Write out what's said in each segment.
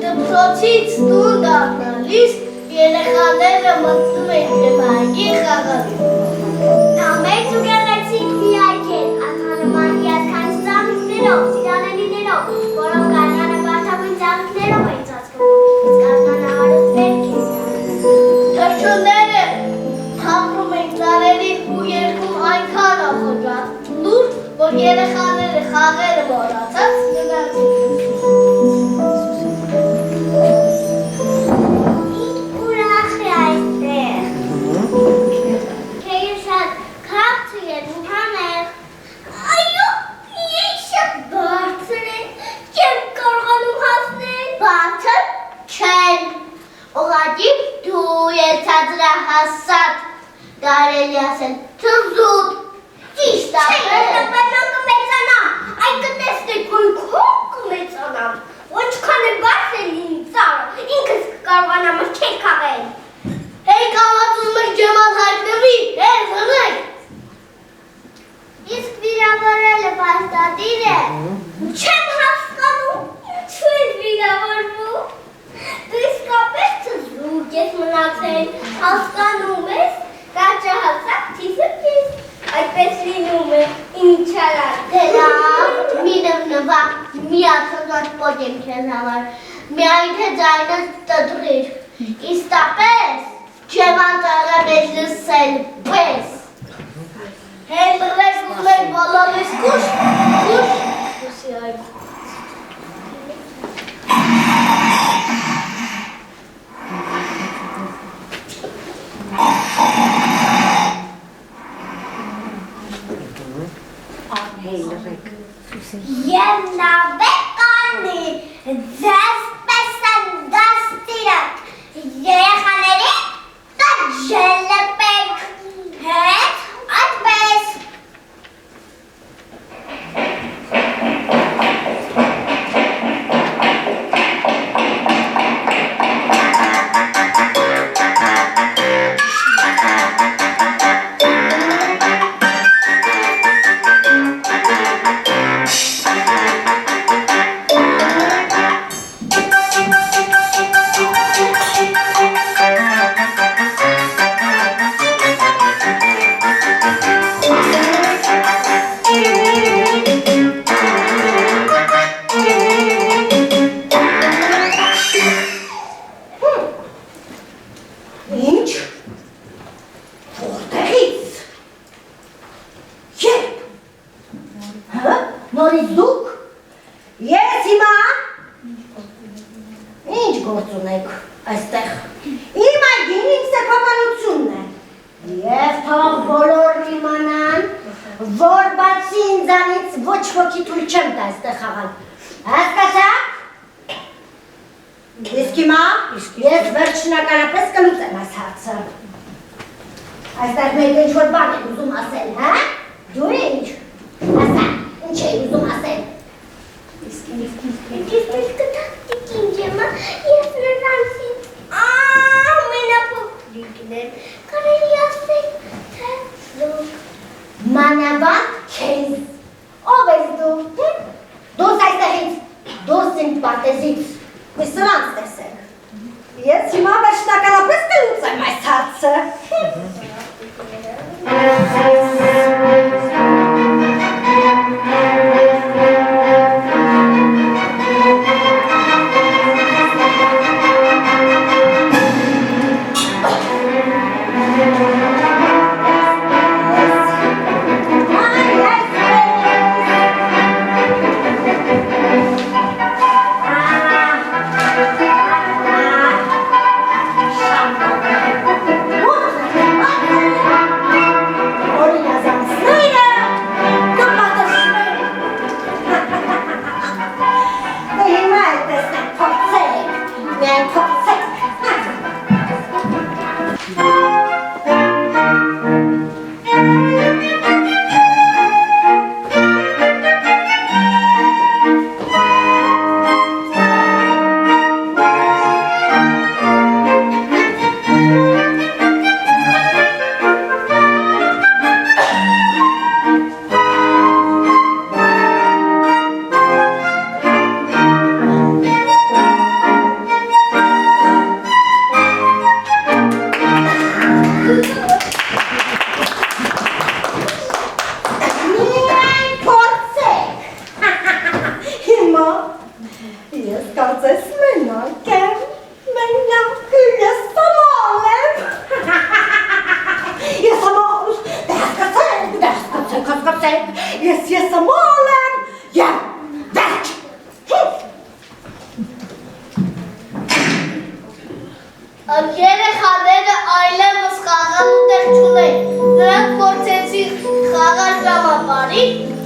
Դպրոցից տուն դառնալիս երեխաները մտնում են թեմայի խաղալու։ Դա մեծ ու գեղեցիկ մի այգ է, անհանրման հիասքանչ ծաղիկներով, սիրալելիներով, որոնք գարնանը բարդագույն ծաղիկներով են ծածկվում, իսկ գարնանը հարուստ բերք է տալիս։ Թռչունները թափում են ծառերին ու երգում այնքան ախորժակլուր, որ երեխաները խաղերը մոռացած մնացին։ Հասած կարելի ասել թզուտ ճիշտ ապրել կմեծանամ այն կտեսնեք որ քոք կմեծանամ ոչքան է բաց է լինի ծառը ինքս կկարողանամ չեք քաղել Հեյ կամաց ուզում եք ջեման հայտնվի զնեք իսկ վիրավորելը պարտադիր է չեմ հասկանում ինչու ես վիրավորվում դու իսկապես թզուկ ես մնացել հասկանում ես կարճահասակ թիզուկից այդպես լինում է ինչ արած Դե լավ մի նվնվա մի աթոզած պոտ եմ քեզ համար միայն թե ձայնը տտրիր Իստապես չեմ անտարը մեզ լսել պես Հեն լրեք ուզմեք բոլորիս կուշ կուսի այգ Եվ նավեկանի ձեզ պես են դաստիրակ երեխաների տաջելեպեք հետ այդպես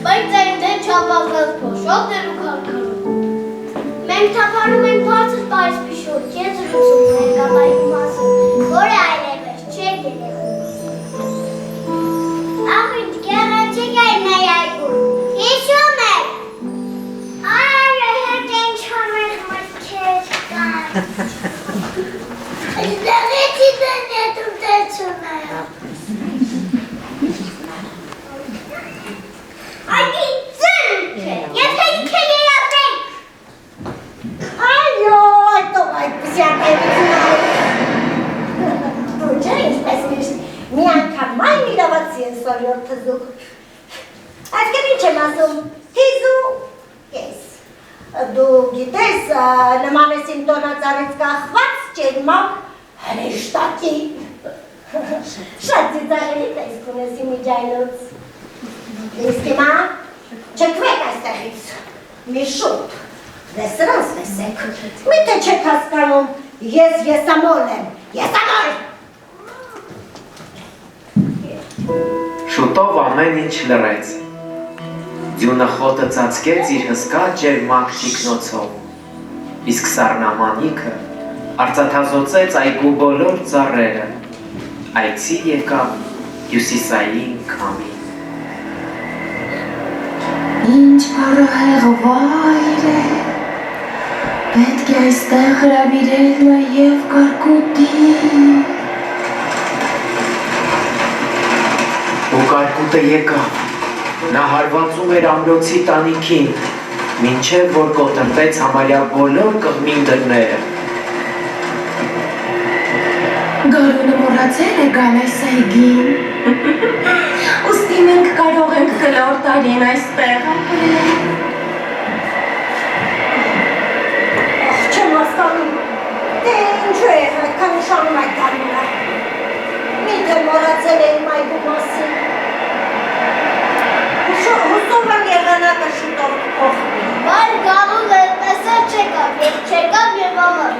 Բայց այնտեղ չափազանց փոշոտներ ու քարքարոտ։ Մենք թափանում ենք բարձր պարզ փիշոտ, եզրուցում ներկայացու մասին, որը այլևս չէ երևում։ Ախ, ինչ գեղեցիկ է մեր այգուն։ Հիշում եք։ Այո, հետ ինչ համեղ մտքեր կան։ Այստեղից իդեն ետում տեսում է։ Այդի ծնք է, եթե ինքը երապենք։ Այո, այդով այդպիսի ակերություն դու չէ ինչպես միշտ, մի անգամ այն իրավացի են սորյոր թզուկ։ Այսքան ինչ եմ ասում, թիզու ես։ Դու գիտես, նման ես իմ տոնածառից կախված ճերմակ հրեշտակի։ Շատ ծիծաղելի տեսք ունես իմ իջայլոց։ Իսկ հիմա չքվեք այստեղից, մի շուտ, դե սրանց լսեք, միթե չեք հասկանում, ես եսամոլ եմ, եսամոլ! Շուտով ամեն ինչ լռեց, ձյունը խոտը ծածկեց իր հսկա ջերմակ թիկնոցով, իսկ սառնամանիքը արծաթազօծեց այգու բոլոր ծառերը, այցի եկավ հյուսիսային քամի։ Ինչ բարոհեղ վայր է, պետք է այստեղ հրավիրել նաև կարկուտին։ Ու կարկուտը եկավ, նա հարվածում էր ամրոցի տանիքին, մինչև որ կոտրվեց համարյա բոլոր կղմին դռները։ Գարունը մոռացել է գալ այս այգին, ուստի մենք կարող ենք կլոր տարին այստեղ ապրել։ Ախ, չեմ հասկանում, դե ինչու է այդքան ուշանում այդ գարունը, միթե մոռացել է իմ այգու մասին, հուսում եմ եղանակը շուտով փոխվի։ Բայց գալուն տեսել չեկավ, և չեկավ և ամար։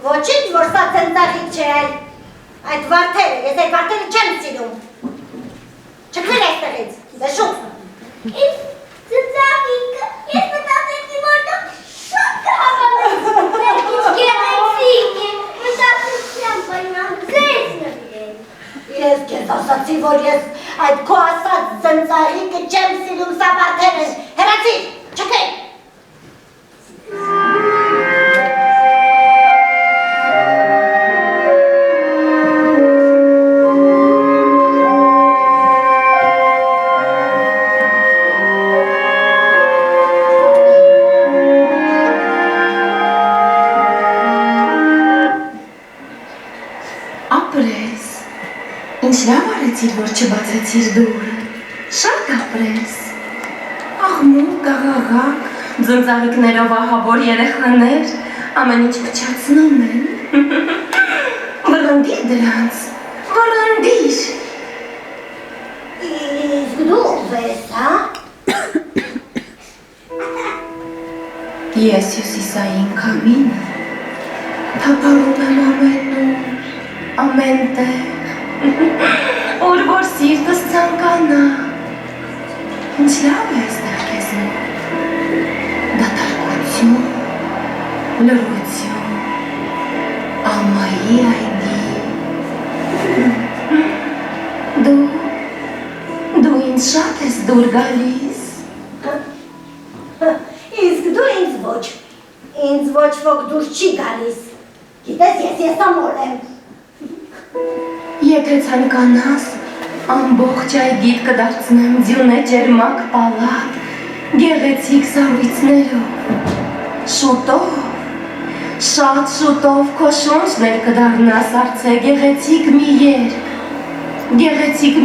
Ոչինչ, որ սա ծնծաղիկ չէ, այդ վարդերը, ես այդ վարդերը չեմ սիրում։ Չքվիր այստեղից, դե շուտ։ Իսկ ծնծաղիկը, ես մտածեցի, որ դու շատ կհավանես, մենք ինչ գեղեցիկ է, մտածեցիամ, պայման ձեզ նվիրել։ Ես քեզ ասացի, որ ես այդ քո ասած ծնծաղիկը չեմ սիրում, սա վարդեր են, հեռացիր, չքվիր։ Ապրես, ինչ լավ արեցիր, որ չբացեցիր դուրը, շատ ապրես, աղմուկ, աղաղակ, ձնծաղիկներով ահավոր երեխաներ, ամեն ինչ փչացնում են, վռնդիր դրանց, վռնդիր, Իսկ դու ով ես, հա? ես հյուսիսային քամինը, թափառում եմ ամենում, ամեն տեղ, որ որ սիրտս ցանկանա, ինչ լավ է այստեղ քեզ մոտ, դատարկություն, լռություն, ամայի այգի, դու ինձ շատ ես դուր գալիս, Իսկ դու ինձ ոչ ոք դուր չի գալիս, գիտես ես եսամոլ եմ։ Եթե ցանկանաս, ամբողջ այգիդ կդարձնեմ ձյունե ջերմակ պալատ, գեղեցիկ սառույցներով, շուտով շատ շուտով քո շունչն էլ կդառնա սառցե գեղեցիկ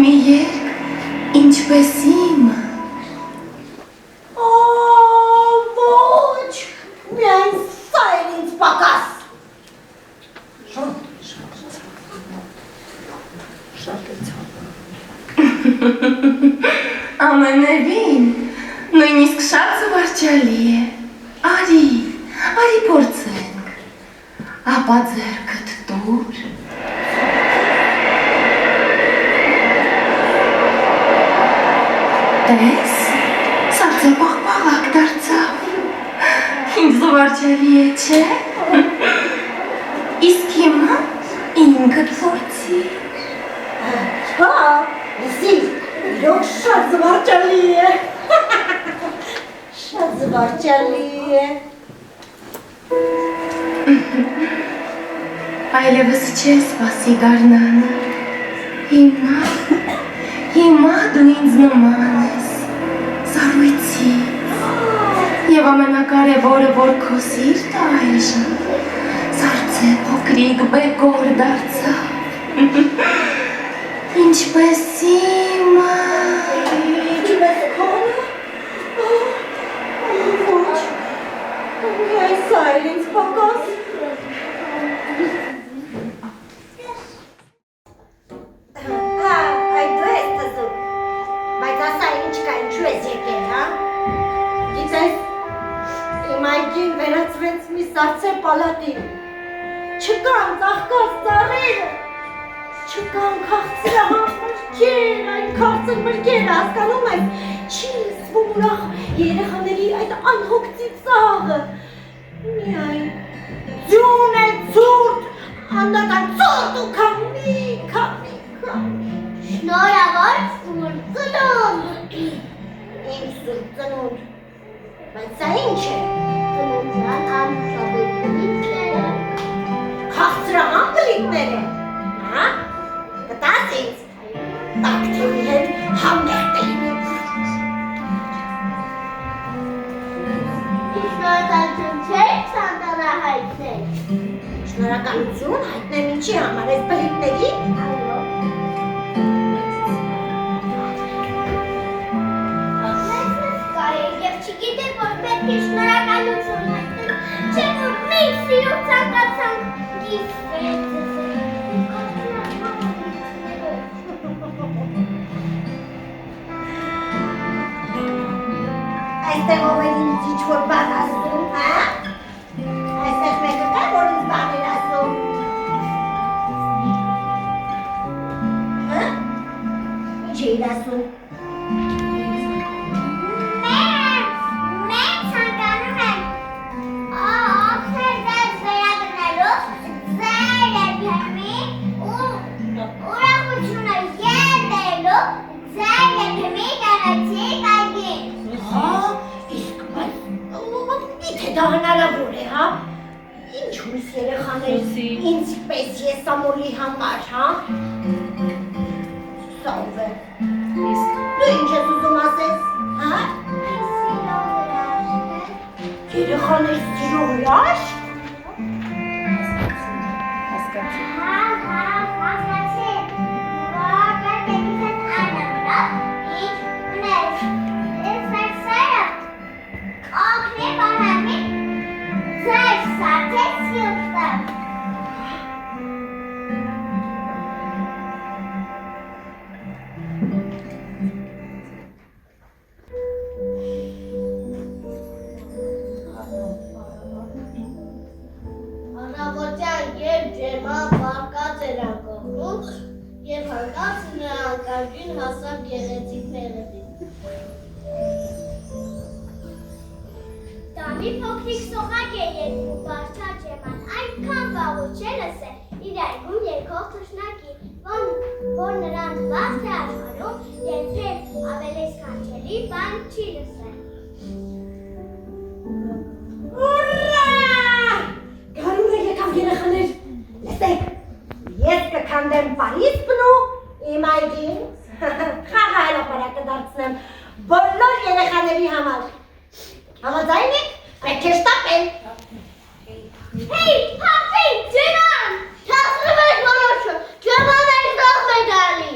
մի երգ, ինչպես իմը։ Ոչ, միայն սա էր ինձ պակաս։ Ամենևին, նույնիսկ շատ զվարճալի է։ Արի փորձենք, ապա ձեռքդ տուր։ Տես, սարցը պաղպաղակ դարձավ։ Ինձ զվարճալի է, չէ՞։ Իսկ հիմա ինքդ փորձի։ Հա, լսի, իրոք շատ զվարճալի է։ Շատ զվարճալի է։ Այլևս չէ սպասի գարնանը, հիմա դու ինձ նման ես, սառույցի, և ամենակարևորը, որ քո սիրտը այժմ սառցե փոքրիկ բեկոր դարձավ, ինչպես իմը։ Ինչպես քոնը։ Ոչ, միայն սա էր ինձ պակաս։ Այ դու ես տզում, բայց ասա ինչ կա, ինչու ես եկել, հա։ Գիտես, իմ այգին վերածվեց մի սառցե պալատի, չկան ծաղկած ծառերը, չկան քաղցրահամբրկեր, այն քաղցր մրգերը, հասկանում ես, չի լսվում ուրախ երեխաների այդ անհոգ ծիծաղը, միայն ձյուն է ցուրտ, աննական ցուրտ ու քամի։ Շնորհավոր սուրբ ծնունդ։ Իմ սուրբ ծնունդ, բայց սա ինչ է։ Ծնունդյան ամուսաբույթները։ Քաղցրահամ բլիթները, հա, կտաս ինձ, տակթերի հետ համեղ կլինի։ Շնորհակալություն չէ՞ք ցանկանահայտնել։ Շնորհակալություն հայտնեմ ինչի համար, այս բլիթների։ Այո։ Եվ չգիտեմ, որ պետք է շնորհակալություն հայտնել, չէ՞ որ մենք սիրով ցանկացանք գիֆտեր ձեզ։ Այստեղ ով են ինձ ինչ-որ բան ասում, հա? Այստեղ մեկը կա, որ ինձ բան էր ասում։ Հա? Ինչ էիր ասում։ Մենք ցանկանում ենք օգնել ձեզ վերադառնալու ձեր երբեմի ուրախությունը ելնելու ձեր երբեմի գեղեցիկ այգին։ Հա, իսկ բայց միթե դա հնարավոր է, հա? Ինչ հույս երեխաներ ինձ պես եսամոլի համար, հա? Սա ով է։ Դու ինչ ես ուզում ասես, հա? Երեխաներ սիրո հրաշք։ Առավոտյան երբ ջերման պարկած էր անկողնում և հանկարծ նրա անկարգին հասավ գեղեցիկ մեղեդին։ Դա մի փոքրիկ սողակ է երկու բարձր ջերման, այնքան վաղուճելս է իր այգում երկող թշնակի, որ նրան թվաց թե աշխարհում երբեք ավելի սքանչելի բան չի լսել։ Ուրա! Գարունը եկավ երեխաներ, լսեք, ես կքանդեմ Պարիս բնու իմ այգին, խաղահարապարակ կդարձնեմ բոլոր երեխաների համար։ Համաձայն եք, պետք է շտապել։ Հեյ, փափի, ջերան։ Չասրվեք որոշը, ջերմանը այստեղ է գալի։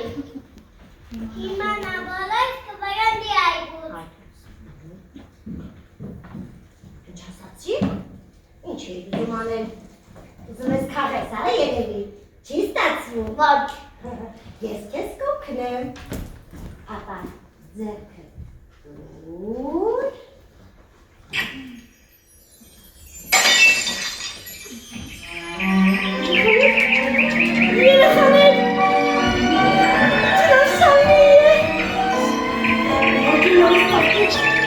Հիմա նա բոլոր կվարանդի այգուց։ Ինչ ասացի։ Ինչ է դու անել։ Ուզում ես քաղես, հա երևի։ Չի ստացվում։ Ոչ, Ես քեզ կօգնեմ։ Ապա ձեռքը դուր։ Երեխաներ, հրաշալի է։ Ոգի նորից տակիչ։